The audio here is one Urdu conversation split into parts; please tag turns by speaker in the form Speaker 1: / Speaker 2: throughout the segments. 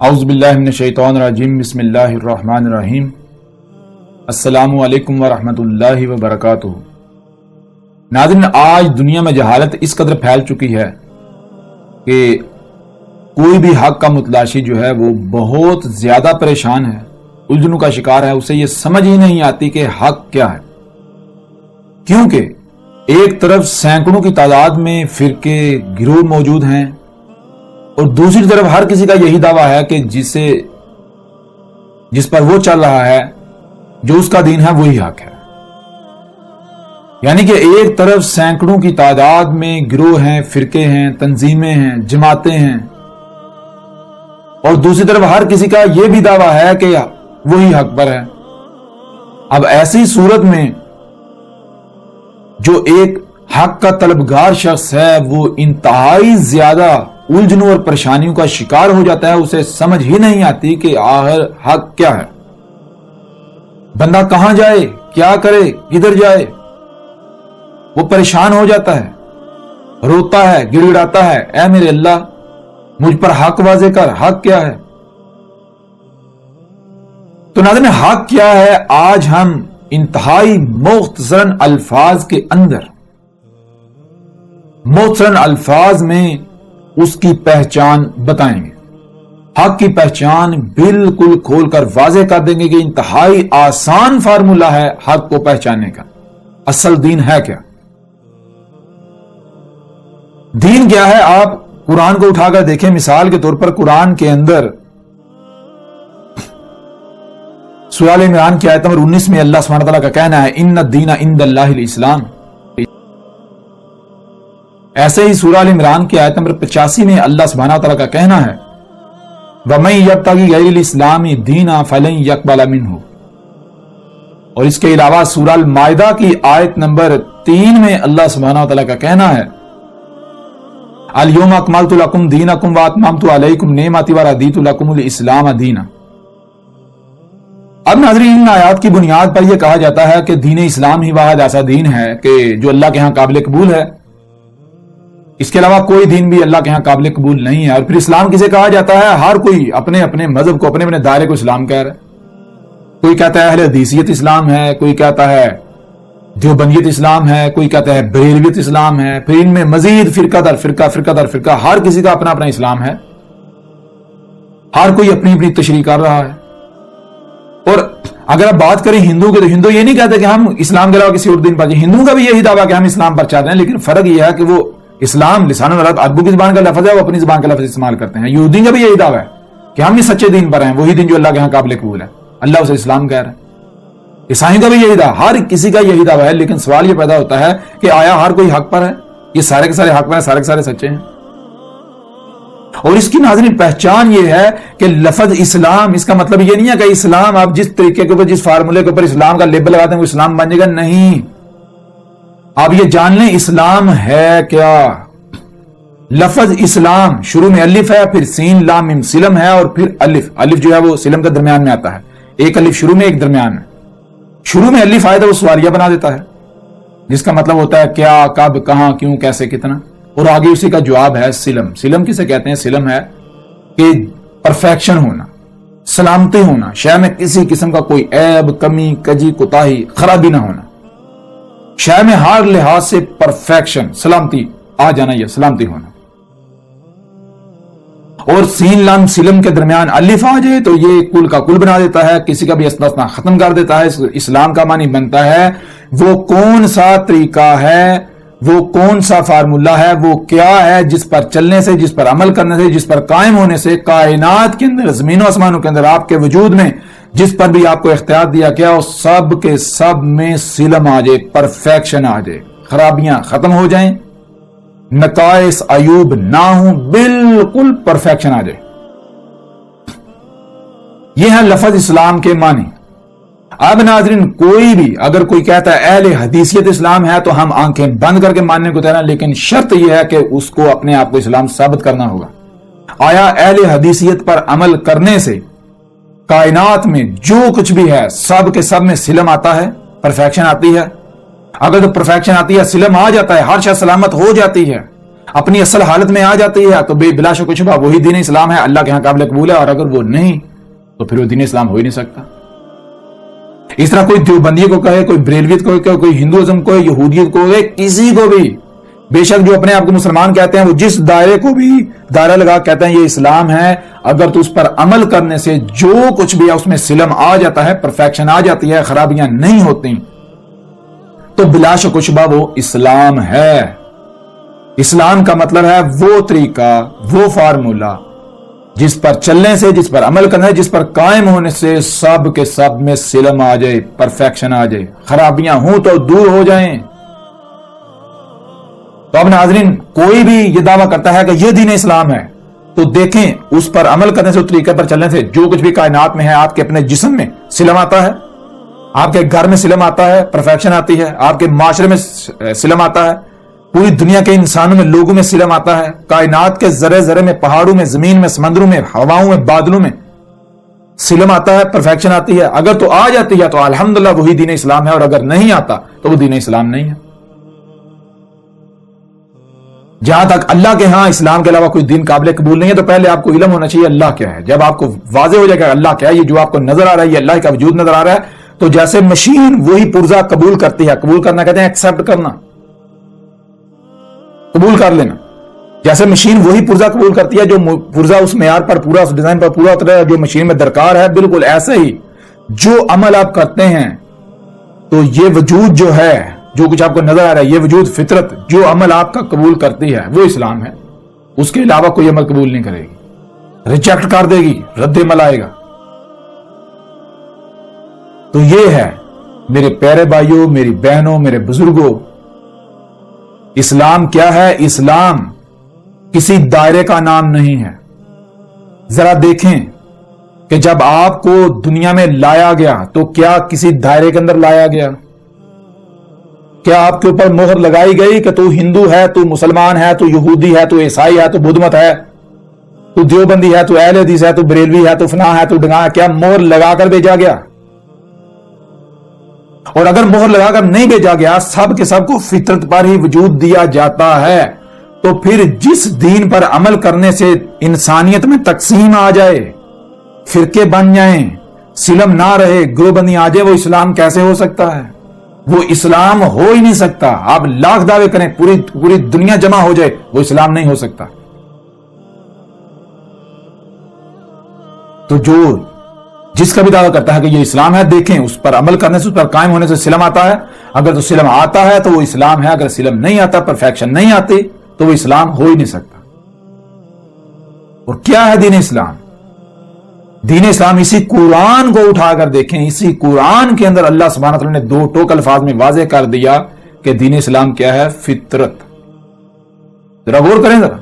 Speaker 1: اعوذ باللہ من الشیطان الرجیم، بسم اللہ الرحمن الرحیم۔ السلام علیکم ورحمۃ اللہ وبرکاتہ۔ ناظرین، آج دنیا میں جہالت اس قدر پھیل چکی ہے کہ کوئی بھی حق کا متلاشی جو ہے وہ بہت زیادہ پریشان ہے، الجھنوں کا شکار ہے، اسے یہ سمجھ ہی نہیں آتی کہ حق کیا ہے، کیونکہ ایک طرف سینکڑوں کی تعداد میں فرقے گروہ موجود ہیں اور دوسری طرف ہر کسی کا یہی دعویٰ ہے کہ جس پر وہ چل رہا ہے، جو اس کا دین ہے، وہی حق ہے۔ یعنی کہ ایک طرف سینکڑوں کی تعداد میں گروہ ہیں، فرقے ہیں، تنظیمیں ہیں، جماعتیں ہیں، اور دوسری طرف ہر کسی کا یہ بھی دعویٰ ہے کہ وہی حق پر ہے۔ اب ایسی صورت میں جو ایک حق کا طلبگار شخص ہے وہ انتہائی زیادہ الجھنوں اور پریشانیوں کا شکار ہو جاتا ہے، اسے سمجھ ہی نہیں آتی کہ آخر حق کیا ہے، بندہ کہاں جائے، کیا کرے، کدھر جائے۔ وہ پریشان ہو جاتا ہے، روتا ہے، گڑ گڑاتا ہے، اے میرے اللہ مجھ پر حق واضح کر، حق کیا ہے۔ تو ناظرین، حق کیا ہے آج ہم انتہائی مختصراً الفاظ کے اندر، مختصراً الفاظ میں اس کی پہچان بتائیں گے۔ حق کی پہچان بالکل کھول کر واضح کر دیں گے کہ انتہائی آسان فارمولہ ہے حق کو پہچاننے کا۔ اصل دین ہے کیا؟ دین کیا ہے؟ آپ قرآن کو اٹھا کر دیکھیں، مثال کے طور پر قرآن کے اندر سورہ آل عمران کی آیت نمبر 19 میں اللہ سبحانہ وتعالیٰ کا کہنا ہے ان الدین عند اللہ الاسلام۔ ایسے ہی سورہ آل عمران کی آیت نمبر 85 میں اللہ سبحانہ وتعالیٰ کا کہنا ہے وَمَن يَبْتَغِ غَيْرَ الْإِسْلَامِ دِينًا فَلَن يُقْبَلَ مِنْهُ۔ اور اس کے علاوہ سورہ المائدہ کی آیت نمبر 3 میں اللہ سبحانہ وتعالیٰ کا کہنا ہے الْيَوْمَ أَكْمَلْتُ لَكُمْ دِينَكُمْ وَأَتْمَمْتُ عَلَيْكُمْ نِعْمَتِي وَرَضِيتُ لَكُمُ الْإِسْلَامَ دِينًا۔ اب ناظرین، ان آیات کی بنیاد پر یہ کہا جاتا ہے کہ دین اسلام ہی واحد ایسا دین ہے کہ جو اللہ کے ہاں قابل قبول ہے، اس کے علاوہ کوئی دین بھی اللہ کے ہاں قابل قبول نہیں ہے۔ اور پھر اسلام کسے کہا جاتا ہے؟ ہر کوئی اپنے اپنے مذہب کو، اپنے اپنے دائرے کو اسلام کہہ رہا ہے۔ کوئی کہتا ہے اہل حدیثیت اسلام ہے، کوئی کہتا ہے دیوبندیت اسلام ہے، کوئی کہتا ہے بریلویت اسلام ہے، پھر ان میں مزید فرقہ در فرقہ، فرقہ در فرقہ، ہر کسی کا اپنا اپنا اسلام ہے، ہر کوئی اپنی اپنی تشریح کر رہا ہے۔ اور اگر آپ بات کریں ہندو کے، تو ہندو یہ نہیں کہتے کہ ہم اسلام کے علاوہ کسی اور دین پر، ہندوؤں کا بھی یہی دعویٰ کہ ہم اسلام پر چاہتے ہیں، لیکن فرق یہ ہے کہ وہ اسلام لسان العرب عربوں کی زبان کا لفظ ہے، وہ اپنی زبان کا لفظ استعمال کرتے ہیں۔ یہودی کا بھی یہی دعویٰ ہے کہ ہم بھی سچے دین پر ہیں، وہی دین جو اللہ کے ہاں قابل قبول ہے، اللہ اسے اسلام کہہ رہا ہے۔ عیسائیوں کا بھی یہی دعویٰ، ہر کسی کا یہی دعویٰ ہے، لیکن سوال یہ پیدا ہوتا ہے کہ آیا ہر کوئی حق پر ہے؟ یہ سارے کے سارے حق پر ہیں، سارے کے سارے سچے ہیں؟ اور اس کی ناظرین پہچان یہ ہے کہ لفظ اسلام، اس کا مطلب یہ نہیں ہے کہ اسلام آپ جس طریقے کے اوپر، جس فارمولے کے اوپر اسلام کا لیبل لگاتے ہیں وہ اسلام بن جائے گا، نہیں۔ آپ یہ جان لیں اسلام ہے کیا۔ لفظ اسلام شروع میں الف ہے، پھر سین لام میم سلم ہے، اور پھر الف جو ہے وہ سلم کے درمیان میں آتا ہے، ایک الف شروع میں، ایک درمیان میں۔ شروع میں الف آئے تو وہ سوالیہ بنا دیتا ہے، جس کا مطلب ہوتا ہے کیا، کب، کہاں، کیوں، کیسے، کتنا، اور آگے اسی کا جواب ہے سلم۔ سلم کسے کہتے ہیں؟ سلم ہے کہ پرفیکشن ہونا، سلامتی ہونا، شے میں کسی قسم کا کوئی عیب، کمی، کجی، کوتاہی، خرابی نہ ہونا، شے میں ہر لحاظ سے پرفیکشن، سلامتی آ جانا، یہ سلامتی ہونا۔ اور سین لام سلم کے درمیان الف آ جائے تو یہ کل کا کل بنا دیتا ہے، کسی کا بھی استثنا ختم کر دیتا ہے۔ اسلام کا معنی بنتا ہے وہ کون سا طریقہ ہے، وہ کون سا فارمولہ ہے، وہ کیا ہے جس پر چلنے سے، جس پر عمل کرنے سے، جس پر قائم ہونے سے کائنات کے اندر، زمین و آسمانوں کے اندر، آپ کے وجود میں جس پر بھی آپ کو اختیار دیا گیا وہ سب کے سب میں سلم آ جائے، پرفیکشن آ جائے، خرابیاں ختم ہو جائیں، نقائص عیوب نہ ہوں، بالکل پرفیکشن آ جائے۔ یہ ہے لفظ اسلام کے معنی۔ اب ناظرین، کوئی بھی اگر کوئی کہتا ہے اہل حدیثیت اسلام ہے تو ہم آنکھیں بند کر کے ماننے کو تیار ہیں، لیکن شرط یہ ہے کہ اس کو اپنے آپ کو اسلام ثابت کرنا ہوگا۔ آیا اہل حدیثیت پر عمل کرنے سے کائنات میں جو کچھ بھی ہے سب کے سب میں سلم آتا ہے، پرفیکشن آتی ہے؟ اگر تو پرفیکشن آتی ہے، سلم آ جاتا ہے، ہر شے سلامت ہو جاتی ہے، اپنی اصل حالت میں آ جاتی ہے، تو بلا شک و شبہ وہی دین اسلام ہے، اللہ کے ہاں قابل قبول ہے. اور اگر وہ نہیں تو پھر وہ دین اسلام ہو ہی نہیں سکتا. اس طرح کوئی دیوبندی کو کہے، کوئی بریلویت کو کہے، کوئی ہندوازم کو، یہودیت کو کہے، کسی کو بھی، بے شک جو اپنے آپ کو مسلمان کہتے ہیں وہ جس دائرے کو بھی دائرہ لگا کہتے ہیں یہ اسلام ہے، اگر تو اس پر عمل کرنے سے جو کچھ بھی ہے اس میں سلم آ جاتا ہے، پرفیکشن آ جاتی ہے، خرابیاں نہیں ہوتی، تو بلا شک و شبہ وہ اسلام ہے. اسلام کا مطلب ہے وہ طریقہ، وہ فارمولہ جس پر چلنے سے، جس پر عمل کرنے سے، جس پر قائم ہونے سے سب کے سب میں سلم آ جائے، پرفیکشن آ جائے، خرابیاں ہوں تو دور ہو جائیں. تو اب ناظرین کوئی بھی یہ دعویٰ کرتا ہے کہ یہ دین اسلام ہے تو دیکھیں اس پر عمل کرنے سے، اس طریقے پر چلنے سے جو کچھ بھی کائنات میں ہے، آپ کے اپنے جسم میں سلم آتا ہے، آپ کے گھر میں سلم آتا ہے، پرفیکشن آتی ہے، آپ کے معاشرے میں سلم آتا ہے، پوری دنیا کے انسانوں میں، لوگوں میں سلم آتا ہے، کائنات کے ذرے ذرے میں، پہاڑوں میں، زمین میں، سمندروں میں، ہواؤں میں، بادلوں میں سلم آتا ہے، پرفیکشن آتی ہے. اگر تو آ جاتی ہے تو الحمدللہ وہی دین اسلام ہے، اور اگر نہیں آتا تو وہ دین اسلام نہیں ہے. جہاں تک اللہ کے ہاں اسلام کے علاوہ کوئی دین قابل قبول نہیں ہے، تو پہلے آپ کو علم ہونا چاہیے اللہ کیا ہے. جب آپ کو واضح ہو جائے گا اللہ کیا ہے، یہ جو آپ کو نظر آ رہا ہے یہ اللہ کا وجود نظر آ رہا ہے، تو جیسے مشین وہی پرزہ قبول کرتی ہے، قبول کرنا کہتے ہیں ایکسپٹ کرنا، قبول کر لینا، جیسے مشین وہی پرزہ قبول کرتی ہے جو پرزہ اس معیار پر پورا، اس ڈیزائن پر پورا اترا ہے جو مشین میں درکار ہے، بالکل ایسے ہی جو عمل آپ کرتے ہیں تو یہ وجود جو ہے، جو کچھ آپ کو نظر آ رہا ہے، یہ وجود فطرت جو عمل آپ کا قبول کرتی ہے وہ اسلام ہے. اس کے علاوہ کوئی عمل قبول نہیں کرے گی، ریجیکٹ کر دے گی، رد عمل آئے گا. تو یہ ہے میرے پیارے بھائیوں، میری بہنوں، میرے بزرگوں، اسلام کیا ہے؟ اسلام کسی دائرے کا نام نہیں ہے. ذرا دیکھیں کہ جب آپ کو دنیا میں لایا گیا تو کیا کسی دائرے کے اندر لایا گیا؟ کیا آپ کے اوپر مہر لگائی گئی کہ تو ہندو ہے، تو مسلمان ہے، تو یہودی ہے، تو عیسائی ہے، تو بدھ مت ہے، تو دیوبندی ہے، تو اہل حدیث ہے، تو بریلوی ہے، تو فلاں ہے، تو ڈھنگا ہے؟ کیا مہر لگا کر بھیجا گیا؟ اور اگر مہر لگا کر نہیں بھیجا گیا، سب کے سب کو فطرت پر ہی وجود دیا جاتا ہے، تو پھر جس دین پر عمل کرنے سے انسانیت میں تقسیم آ جائے، فرقے بن جائیں، سلم نہ رہے، گروہ بندی آ جائے، وہ اسلام کیسے ہو سکتا ہے؟ وہ اسلام ہو ہی نہیں سکتا. آپ لاکھ دعوے کریں، پوری دنیا جمع ہو جائے، وہ اسلام نہیں ہو سکتا. تو جو جس کا بھی دعویٰ کرتا ہے کہ یہ اسلام ہے، دیکھیں اس پر عمل کرنے سے، اس پر قائم ہونے سے سلم آتا ہے. اگر تو سلم آتا ہے تو وہ اسلام ہے، اگر سلم نہیں آتا، پرفیکشن نہیں آتی، تو وہ اسلام ہو ہی نہیں سکتا. اور کیا ہے دین اسلام؟ دین اسلام اسی قرآن کو اٹھا کر دیکھیں، اسی قرآن کے اندر اللہ سبحانہ وتعالی نے دو ٹوک الفاظ میں واضح کر دیا کہ دین اسلام کیا ہے؟ فطرت. ذرا غور کریں. ذرا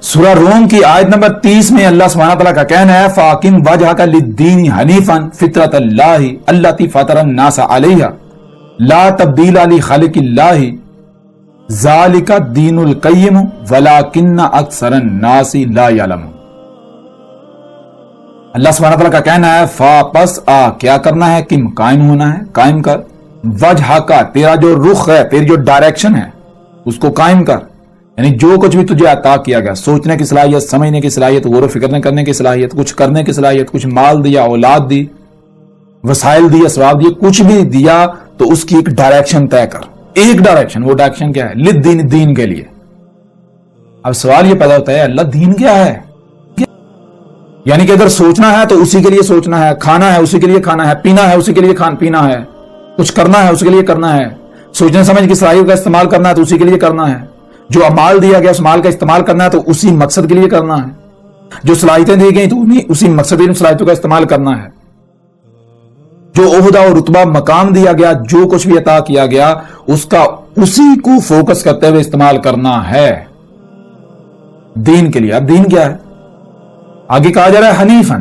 Speaker 1: سورہ روم کی آیت نمبر 30 میں اللہ سبحانہ وتعالی کا کہنا ہے فَأَقِمْ وَجْهَكَ لِلدِّينِ حَنِيفًا فِطْرَةَ اللَّهِ الَّتِي فَطَرَ النَّاسَ عَلَيْهَا لَا تَبْدِيلَ لِخَلْقِ اللَّهِ ذَلِكَ الدِّينُ الْقَيِّمُ وَلَكِنَّ أَكْثَرَ النَّاسِ لَا يَعْلَمُونَ. اللہ سبحانہ تعالیٰ کا کہنا ہے فا پس آ، کیا کرنا ہے؟ کم، قائم ہونا ہے، قائم کر. وجہ کا، تیرا جو رخ ہے، تیری جو ڈائریکشن ہے اس کو قائم کر. یعنی جو کچھ بھی تجھے عطا کیا گیا، سوچنے کی صلاحیت، سمجھنے کی صلاحیت، غور و فکر کرنے کی صلاحیت، کچھ کرنے کی صلاحیت، کچھ مال دیا، اولاد دی، وسائل دی، اسباب دیے، کچھ بھی دیا تو اس کی ایک ڈائریکشن طے کر. ایک ڈائریکشن. وہ ڈائریکشن کیا ہے؟ للدین، دین کے لیے. اب سوال یہ پیدا ہوتا ہے اللہ دین کیا ہے؟ یعنی کہ اگر سوچنا ہے تو اسی کے لیے سوچنا ہے، کھانا ہے اسی کے لیے کھانا ہے، پینا ہے اسی کے لیے پینا ہے، کچھ کرنا ہے اسی کے لیے کرنا ہے، سوچنے سمجھ کی صلاحیت کا استعمال کرنا ہے تو اسی کے لیے کرنا ہے، جو مال دیا گیا اس مال کا استعمال کرنا ہے تو اسی مقصد کے لیے کرنا ہے، جو صلاحیتیں دی گئی تو اسی مقصد کے لیے صلاحیتوں کا استعمال کرنا ہے، جو عہدہ اور رتبہ مقام دیا گیا، جو کچھ بھی عطا کیا گیا اس کا اسی کو فوکس کرتے ہوئے استعمال کرنا ہے دین کے لیے. اب دین کیا ہے؟ آگے کہا جا رہا ہے حنیفن،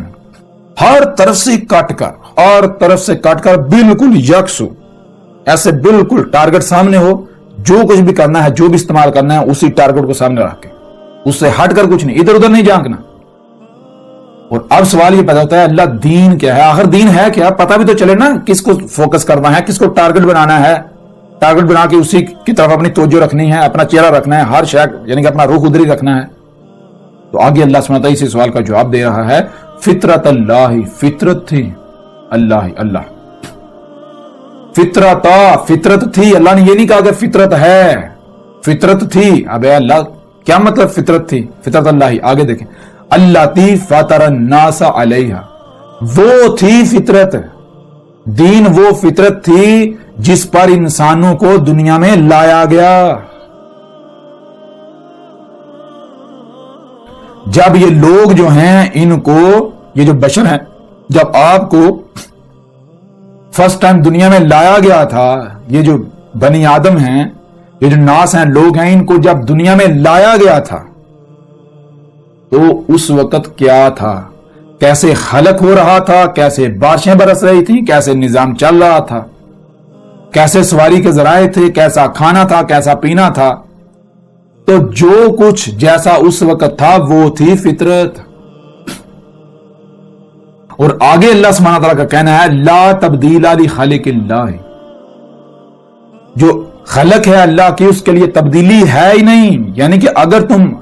Speaker 1: ہر طرف سے کٹ کر، اور طرف سے کٹ کر بالکل یکسو، ایسے بالکل ٹارگٹ سامنے ہو، جو کچھ بھی کرنا ہے، جو بھی استعمال کرنا ہے اسی ٹارگٹ کو سامنے رکھ کے، اس سے ہٹ کر کچھ نہیں، ادھر ادھر نہیں جھانکنا. اور اب سوال یہ پیدا ہوتا ہے اللہ دین کیا ہے؟ آخر دین ہے کیا؟ پتہ بھی تو چلے نا کس کو فوکس کرنا ہے، کس کو ٹارگٹ بنانا ہے، ٹارگٹ بنا کے اسی کی طرف اپنی توجہ رکھنی ہے، اپنا چہرہ رکھنا ہے، ہر شے یعنی کہ اپنا رخ ادھر ہی رکھنا ہے۔ تو آگے اللہ سبحانہ وتعالی اسی سوال کا جواب دے رہا ہے، فطرت اللہ، فطرت تھی اللہ فطرت تھی۔ اللہ نے یہ نہیں کہا کہ فطرت ہے، فطرت تھی۔ اب اللہ کیا مطلب فطرت تھی؟ فطرت اللہ، آگے دیکھیں، اللہ تی فطر الناس علیہا، وہ تھی فطرت، دین وہ فطرت تھی جس پر انسانوں کو دنیا میں لایا گیا۔ جب یہ لوگ جو ہیں ان کو، یہ جو بشر ہیں، جب آپ کو فرسٹ ٹائم دنیا میں لایا گیا تھا، یہ جو بنی آدم ہیں، یہ جو ناس ہیں، لوگ ہیں، ان کو جب دنیا میں لایا گیا تھا تو اس وقت کیا تھا؟ کیسے خلق ہو رہا تھا؟ کیسے بارشیں برس رہی تھی؟ کیسے نظام چل رہا تھا؟ کیسے سواری کے ذرائع تھے؟ کیسا کھانا تھا؟ کیسا پینا تھا؟ تو جو کچھ جیسا اس وقت تھا وہ تھی فطرت۔ اور آگے اللہ سبحانہ تعالیٰ کا کہنا ہے، لا تبدیل لخالق اللہ، جو خلق ہے اللہ کی اس کے لیے تبدیلی ہے ہی نہیں۔ یعنی کہ اگر تم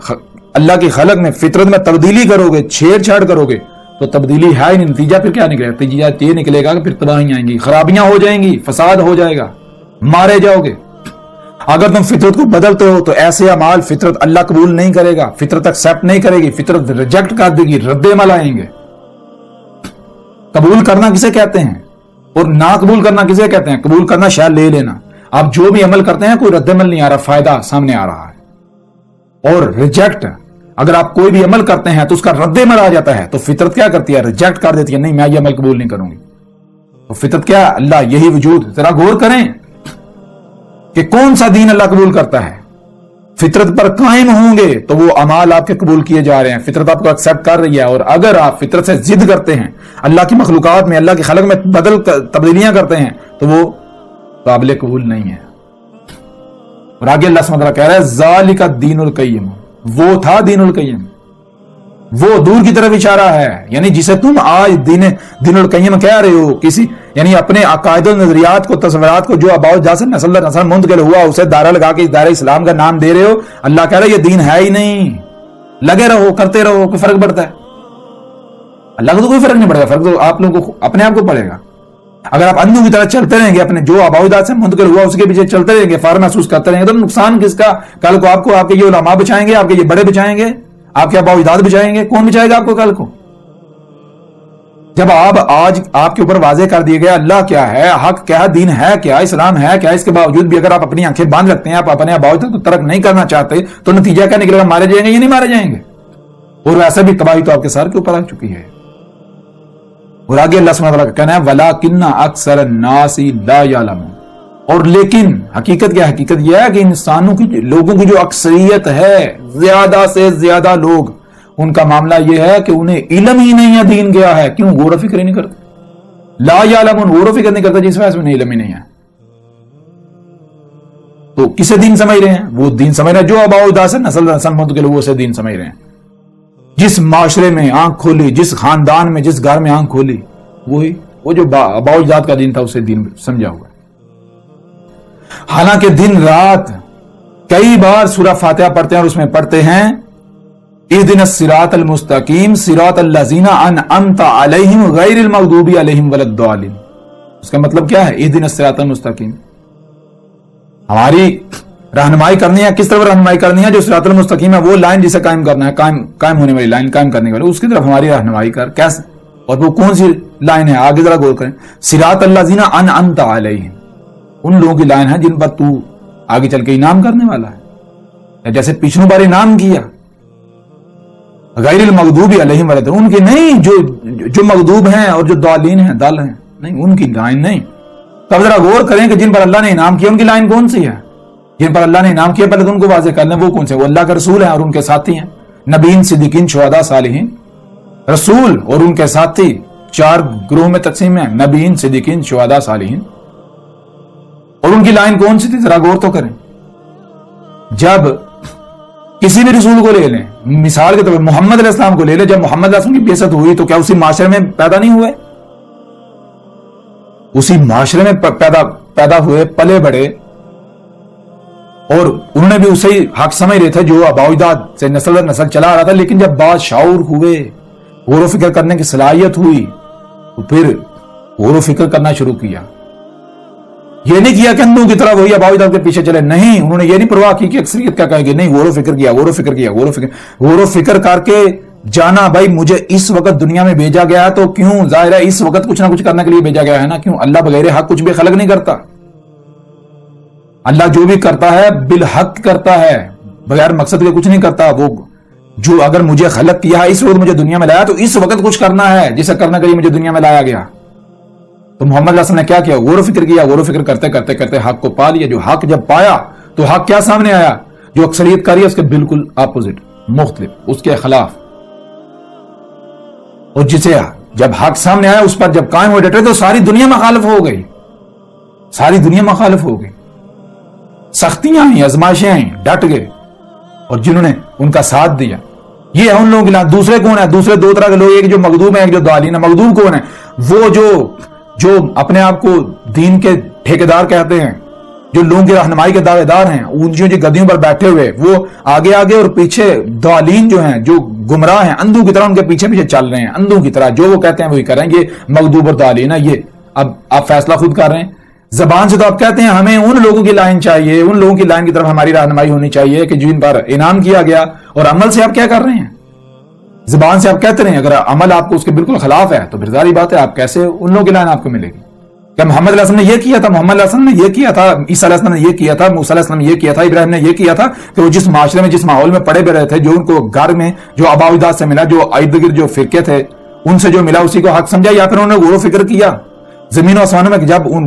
Speaker 1: اللہ کی خلق میں، فطرت میں تبدیلی کرو گے، چھیڑ چھاڑ کرو گے تو تبدیلی ہے ہی نہیں۔ نتیجہ پھر کیا نکلے گا؟ نتیجہ یہ نکلے گا کہ پھر تباہیاں آئیں گی، خرابیاں ہو جائیں گی، فساد ہو جائے گا، مارے جاؤ گے۔ اگر تم فطرت کو بدلتے ہو تو ایسے اعمال فطرت اللہ قبول نہیں کرے گا، فطرت ایکسپٹ نہیں کرے گی، فطرت ریجیکٹ کر دے گی، رد عمل آئیں گے۔ قبول کرنا کسے کہتے ہیں اور نہ قبول کرنا کسے کہتے ہیں؟ قبول کرنا شاید لے لینا، آپ جو بھی عمل کرتے ہیں کوئی رد عمل نہیں آ رہا، فائدہ سامنے آ رہا ہے۔ اور ریجیکٹ، اگر آپ کوئی بھی عمل کرتے ہیں تو اس کا رد عمل آ جاتا ہے تو فطرت کیا کرتی ہے؟ ریجیکٹ کر دیتی ہے، نہیں میں یہ عمل قبول نہیں کروں گی۔ تو فطرت کیا ہے؟ اللہ، یہی وجود۔ ذرا غور کریں کہ کون سا دین اللہ قبول کرتا ہے۔ فطرت پر قائم ہوں گے تو وہ اعمال آپ کے قبول کیے جا رہے ہیں، فطرت آپ کو ایکسپٹ کر رہی ہے۔ اور اگر آپ فطرت سے ضد کرتے ہیں، اللہ کی مخلوقات میں، اللہ کی خلق میں تبدیلیاں کرتے ہیں تو وہ قابل قبول نہیں ہے۔ اور آگے اللہ سبحانہ وتعالیٰ کہہ رہا ہے، ذالک الدین القیم، وہ تھا دین القیم، وہ دور کی طرف اشارہ ہے۔ یعنی جسے تم آج دین القیم کہہ رہے ہو، کسی یعنی اپنے عقائد و نظریات کو، تصورات کو جو اباؤ جا سے نسل در نسل منتقل ہوا، اسے دائرہ لگا کے اس دائرہ اسلام کا نام دے رہے ہو، اللہ کہہ رہا ہے یہ دین ہے ہی نہیں، لگے رہو، کرتے رہو، کوئی فرق پڑتا ہے؟ اللہ کو تو کوئی فرق نہیں پڑے گا، فرق تو آپ لوگوں کو اپنے آپ کو پڑے گا۔ اگر آپ اندھوں کی طرح چلتے رہیں گے، اپنے جو اباؤ جات سے منتقل ہوا اس کے پیچھے چلتے رہیں گے، فخر محسوس کرتے رہیں گے، تو نقصان کس کا؟ کل کو آپ کے یہ علماء بچائیں گے، آپ کے یہ بڑے بچائیں گے، آپ کے اباؤ اجداد بچائیں گے؟ کون بچائے گا آپ کو کل کو؟ جب آج آپ کے اوپر واضح کر دیا گیا اللہ کیا ہے، حق کیا ہے، دین ہے کیا، اسلام ہے کیا، اس کے باوجود بھی اگر آپ اپنی آنکھیں باندھ رکھتے ہیں، آپ اپنے اباؤ اجداد کو ترک نہیں کرنا چاہتے تو نتیجہ کیا نکلے گا؟ مارے جائیں گے یا نہیں مارے جائیں گے؟ اور ویسے بھی تباہی تو آپ کے سر کے اوپر آ چکی ہے۔ اور آگے اللہ سبحانہ وتعالیٰ کا کہنا ہے، وَلَٰكِنَّ أَكْثَرَ النَّاسِ لَا يَعْلَمُونَ، اور لیکن حقیقت کیا ہے؟ حقیقت یہ ہے کہ انسانوں کی، لوگوں کی جو اکثریت ہے، زیادہ سے زیادہ لوگ، ان کا معاملہ یہ ہے کہ انہیں علم ہی نہیں ہے دین کیا ہے۔ کیوں؟ غور و فکر ہی نہیں کرتے۔ لا یعلمون، غور و فکر نہیں کرتے، جس وجہ سے انہیں علم ہی نہیں ہے۔ تو کسے دین سمجھ رہے ہیں؟ وہ دین سمجھ رہے ہیں جو اباؤ اجداد سے نسل منتقل ہوئے، اسے دین سمجھ رہے ہیں۔ جس معاشرے میں آنکھ کھولی، جس خاندان میں، جس گھر میں آنکھ کھولی، وہی وہ جو اباؤ اجداد کا دین تھا اسے دین سمجھا ہوا۔ حالانکہ دن رات کئی بار سورہ فاتحہ پڑھتے ہیں اور اس میں پڑھتے ہیں، اهدنا الصراط المستقیم صراط الذین انعمت علیہم غیر المغضوب علیہم ولا الضالین۔ اس کا مطلب کیا ہے؟ اهدنا الصراط المستقیم، ہماری رہنمائی کرنی ہے۔ کس طرف رہنمائی کرنی ہے؟ جو صراط المستقیم ہے، وہ لائن جسے قائم کرنا ہے، قائم ہونے والی لائن، قائم کرنے والی، اس کی طرف ہماری رہنمائی کر۔ کیسے؟ اور وہ کون سی لائن ہے؟ آگے ذرا غور کریں، صراط الذین انعمت علیہم، ان لوگوں کی لائن ہے جن پر تو آگے چل کے انعام کرنے والا ہے، جیسے پچھلوں بار انعام کیا۔ غیر المغضوب علیہم ولا الضالین، ان کی نہیں، جو مغضوب ہیں اور جو ضالین ہیں، ضال ہیں، نہیں، ان کی لائن نہیں۔ تب ذرا غور کریں کہ جن پر اللہ نے انعام کیا ان کی لائن کون سی ہے؟ جن پر اللہ نے انعام کیا پہلے تو ان کو واضح کر لیں وہ کون سے؟ وہ اللہ کے رسول ہیں اور ان کے ساتھی ہیں، نبیین، صدیقین، شہداء، صالحین۔ رسول اور ان کے ساتھی چار گروہ میں تقسیم ہیں، نبیین، صدیقین، شہداء، صالحین۔ اور ان کی لائن کون سی تھی؟ ذرا غور تو کریں۔ جب کسی بھی رسول کو لے لیں، مثال کے طور پر محمد علیہ السلام کو لے لیں، جب محمد علیہ السلام کی بعثت ہوئی تو کیا اسی معاشرے میں پیدا نہیں ہوئے؟ اسی معاشرے میں پیدا ہوئے، پلے بڑے، اور انہوں نے بھی اسے حق سمجھ رہے تھے جو آباء و اجداد سے نسل در نسل چلا آ رہا تھا. لیکن جب بات شعور ہوئے، غور و فکر کرنے کی صلاحیت ہوئی، تو پھر غور و فکر کرنا شروع کیا. یہ نہیں کیا کہ اندھوں کی طرح وہی آباء و اجداد کے پیچھے چلے، نہیں، انہوں نے یہ نہیں پرواہ کی کہ اکثریت کیا کہے گی، نہیں، غور و فکر کیا، غور و فکر کیا، غور و فکر کر کے جانا بھائی مجھے اس وقت دنیا میں بھیجا گیا ہے، تو کیوں؟ ظاہر ہے اس وقت کچھ نہ کچھ کرنے کے لیے بھیجا گیا ہے نا. کیوں؟ اللہ بغیر حق کچھ بھی خلق نہیں کرتا. اللہ جو بھی کرتا ہے بالحق کرتا ہے، بغیر مقصد کے کچھ نہیں کرتا. وہ جو اگر مجھے خلق کیا ہے، اس وقت مجھے دنیا میں لایا، تو اس وقت کچھ کرنا ہے جسے کرنے کے لیے مجھے دنیا میں لایا گیا. تو محمد علیہ السلام نے کیا کیا؟ غور و فکر کیا. غور و فکر کرتے کرتے کرتے حق کو پا لیا. جو حق جب پایا تو حق کیا سامنے آیا؟ جو اکثریت کر رہی ہے اس کے بالکل اپوزٹ، مختلف، اس کے خلاف. اور جسے جب حق سامنے آیا اس پر جب قائم ہو ڈٹے تو ساری دنیا مخالف ہو گئی، ساری دنیا مخالف ہو گئی. سختیاں آئیں، آزمائشیں آئیں، ڈٹ گئے، اور جنہوں نے ان کا ساتھ دیا. یہ ہے ان لوگوں کے لیے. دوسرے کون ہیں؟ دوسرے دو طرح کے لوگ، ایک جو مغضوب ہیں، ایک جو ضالین ہیں. مغضوب کون ہیں؟ وہ جو اپنے آپ کو دین کے ٹھیکیدار کہتے ہیں، جو لوگوں کی رہنمائی کے دعوے دار ہیں، اونچی گدیوں پر بیٹھے ہوئے، وہ آگے آگے اور پیچھے ضالین جو ہیں، جو گمراہ ہیں، اندھوں کی طرح ان کے پیچھے پیچھے چل رہے ہیں، اندھوں کی طرح جو وہ کہتے ہیں وہی کریں گے. مغضوب اور ضالین ہے. یہ اب آپ فیصلہ خود کر رہے ہیں. زبان سے تو آپ کہتے ہیں ہمیں ان لوگوں کی لائن چاہیے، ان لوگوں کی لائن کی طرف ہماری رہنمائی ہونی چاہیے کہ جن پر انعام کیا گیا، اور عمل سے آپ کیا کر رہے ہیں؟ زبان سے آپ کہتے رہے ہیں، اگر عمل آپ کو اس کے بالکل خلاف ہے تو پھر ظاہری بات ہے آپ کیسے ان لوگوں کی لائن آپ کو ملے گی؟ کیا محمد علیہ السلام نے یہ کیا تھا؟ محمد علیہ السلام نے یہ کیا تھا، عیسیٰ علیہ السلام نے یہ کیا تھا، موسیٰ علیہ السلام نے یہ کیا تھا، ابراہیم نے یہ کیا تھا کہ وہ جس معاشرے میں، جس ماحول میں پڑے رہے تھے، جو ان کو گھر میں جو آباء و اجداد سے ملا، جو ارد گرد جو فرقے تھے ان سے جو ملا اسی کو حق سمجھا، یا پھر انہوں نے غور و فکر کیا؟ زمین و آسمانوں میں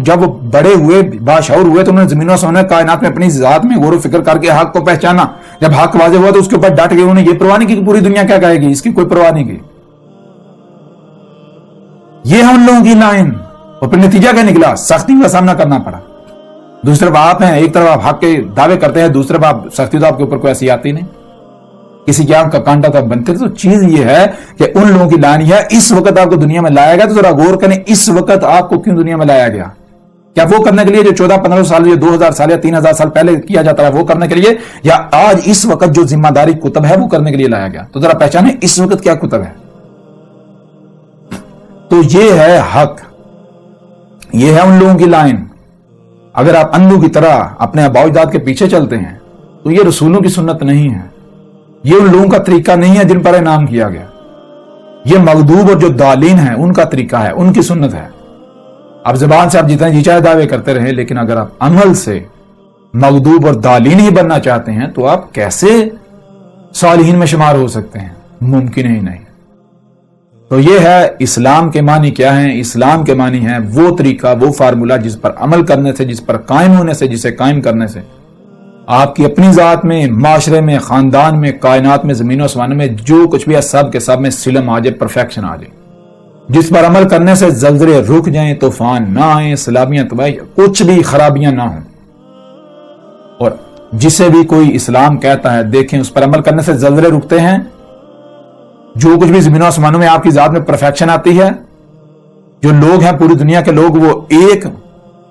Speaker 1: جب وہ بڑے ہوئے، باشعور ہوئے، تو انہوں نے زمین و آسمانوں کائنات میں اپنی ذات میں غور و فکر کر کے حق کو پہچانا. جب حق واضح ہوا تو اس کے اوپر ڈٹ گئے. انہوں نے یہ پرواہ نہیں کی کہ پوری دنیا کیا کہے گی، اس کی کوئی پرواہ نہیں کی. یہ ہے ان لوگوں کی لائن. اور پھر نتیجہ کیا نکلا؟ سختی کا سامنا کرنا پڑا. دوسرے طرف آپ ہیں، ایک طرف آپ حق کے دعوے کرتے ہیں، دوسرے طرف آپ سختی تو آپ کے اوپر کوئی ایسی آتی نہیں، کسی کی آنکھ کا کانٹا تو بنتے. تو چیز یہ ہے کہ ان لوگوں کی لائن ہے اس وقت آپ کو دنیا میں لایا گیا. تو ذرا غور کریں اس وقت آپ کو کیوں دنیا میں لایا گیا؟ کیا وہ کرنے کے لیے جو 14-15 سال یا 2000 سال یا 3000 سال پہلے کیا جاتا ہے وہ کرنے کے لیے، یا آج اس وقت جو ذمہ داری کتب ہے وہ کرنے کے لیے لایا گیا؟ تو ذرا پہچانیں اس وقت کیا کتب ہے. تو یہ ہے حق، یہ ہے ان لوگوں کی لائن. اگر آپ اندھوں کی طرح اپنے آباء و اجداد کے پیچھے چلتے ہیں تو یہ رسولوں کی سنت نہیں ہے، یہ ان لوگوں کا طریقہ نہیں ہے جن پر انعام کیا گیا. یہ مغضوب اور جو ضالین ہیں ان کا طریقہ ہے، ان کی سنت ہے. اب زبان سے آپ جتنے جی چاہے دعوے کرتے رہیں، لیکن اگر آپ عمل سے مغضوب اور ضالین ہی بننا چاہتے ہیں تو آپ کیسے صالحین میں شمار ہو سکتے ہیں؟ ممکن ہی نہیں. تو یہ ہے اسلام کے معنی کیا ہیں. اسلام کے معنی ہیں وہ طریقہ، وہ فارمولہ جس پر عمل کرنے سے، جس پر قائم ہونے سے، جسے قائم کرنے سے آپ کی اپنی ذات میں، معاشرے میں، خاندان میں، کائنات میں، زمین و آسمان میں جو کچھ بھی ہے سب کے سب میں سلم آ جائے، پرفیکشن آ جائے. جس پر عمل کرنے سے زلزلے رک جائیں، طوفان نہ آئیں، سیلابیاں، تباہی، کچھ بھی خرابیاں نہ ہوں. اور جسے بھی کوئی اسلام کہتا ہے دیکھیں اس پر عمل کرنے سے زلزلے رکتے ہیں، جو کچھ بھی زمین و آسمانوں میں آپ کی ذات میں پرفیکشن آتی ہے. جو لوگ ہیں پوری دنیا کے لوگ وہ ایک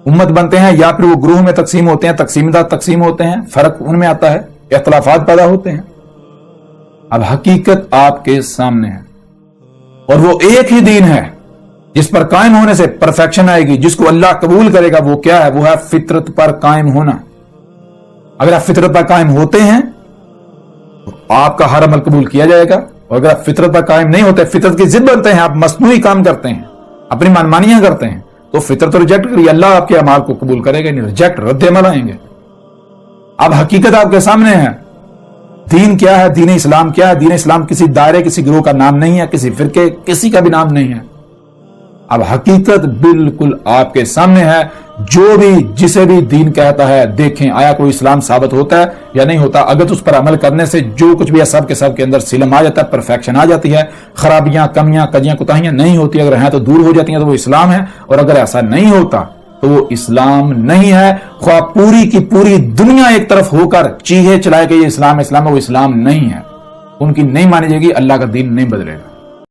Speaker 1: امت بنتے ہیں، یا پھر وہ گروہ میں تقسیم ہوتے ہیں، تقسیم دار تقسیم ہوتے ہیں، فرق ان میں آتا ہے، اختلافات پیدا ہوتے ہیں. اب حقیقت آپ کے سامنے ہے اور وہ ایک ہی دین ہے جس پر قائم ہونے سے پرفیکشن آئے گی. جس کو اللہ قبول کرے گا وہ کیا ہے؟ وہ ہے فطرت پر قائم ہونا. اگر آپ فطرت پر قائم ہوتے ہیں تو آپ کا ہر عمل قبول کیا جائے گا، اور اگر آپ فطرت پر قائم نہیں ہوتے، فطرت کی ضد بنتے ہیں، آپ مصنوعی کام کرتے ہیں، اپنی منمانیاں کرتے ہیں، تو فطرت ریجیکٹ کریے، اللہ آپ کے اعمال کو قبول کرے گا نہیں، ریجیکٹ، رد عمل آئیں گے. اب حقیقت آپ کے سامنے ہے. دین کیا ہے؟ دین اسلام کیا ہے؟ دین اسلام کسی دائرے، کسی گروہ کا نام نہیں ہے، کسی فرقے، کسی کا بھی نام نہیں ہے. اب حقیقت بالکل آپ کے سامنے ہے. جو بھی جسے بھی دین کہتا ہے دیکھیں آیا کوئی اسلام ثابت ہوتا ہے یا نہیں ہوتا. اگر تو اس پر عمل کرنے سے جو کچھ بھی ہے سب کے سب کے اندر سلم آ جاتا ہے، پرفیکشن آ جاتی ہے، خرابیاں، کمیاں، کجیاں، کوتاہیاں نہیں ہوتی، اگر ہیں تو دور ہو جاتی ہیں، تو وہ اسلام ہے. اور اگر ایسا نہیں ہوتا تو وہ اسلام نہیں ہے. خواہ پوری کی پوری دنیا ایک طرف ہو کر چیخے چلائے کہ یہ اسلام ہے، وہ اسلام نہیں ہے. ان کی نہیں مانی جائے گی، اللہ کا دین نہیں بدلے گا.